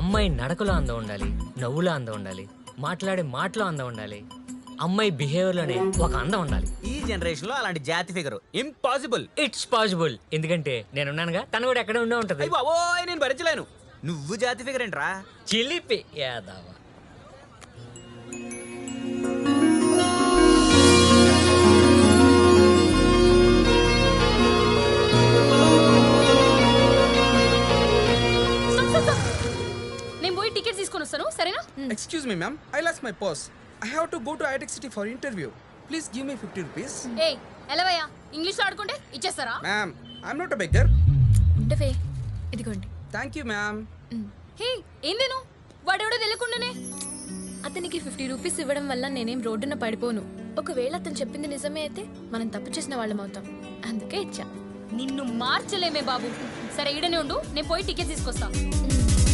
అమ్మాయి నడకలో అందం ఉండాలి, నవ్వులో అందం ఉండాలి, మాట్లాడే మాటలో అందం ఉండాలి, అమ్మాయి బిహేవియర్లోనే ఒక అందం ఉండాలి. ఈ జనరేషన్ లో అలాంటి జాతి ఫిగర్ ఇంపాసిబుల్. ఇట్స్ పాసిబుల్, ఎందుకంటే నేనున్నానుగా, తను కూడా ఎక్కడ ఉండే ఉంటది. అయ్యి బాబోయ్ నేను భరించలేను. నువ్వు జాతి ఫిగర్ ఏంట్రా? చిలిపి యాదవ. నేను పోయి టికెట్ తీసుకొని వస్తాను, సరేనా? Excuse me, ma'am. I lost my purse. I have to go to ITEC City for interview. Please give me 50 rupees. ఏయ్ ఎలవయ్యా, ఇంగ్లీష్లో ఆడుకుంటే ఇచ్చేస్తారా? Ma'am, I'm not a beggar. ఉండవే, ఇదిగోండి. Thank you, ma'am. హే ఏం నేను వాడెవడో తెలియకుండానే. అతనికి 50 రూపీస్ ఇవ్వడం వల్ల నేనేం రోడ్డున పడిపోను. ఒకవేళ అతను చెప్పింది నిజమే అయితే మనం తప్పు చేసిన వాళ్ళం అవుతాం. అందుకే ఇచ్చా. నిన్ను మార్చలేమే బాబు. సరే ఈడనే ఉండు, నేను పోయి టికెట్ తీసుకొస్తా.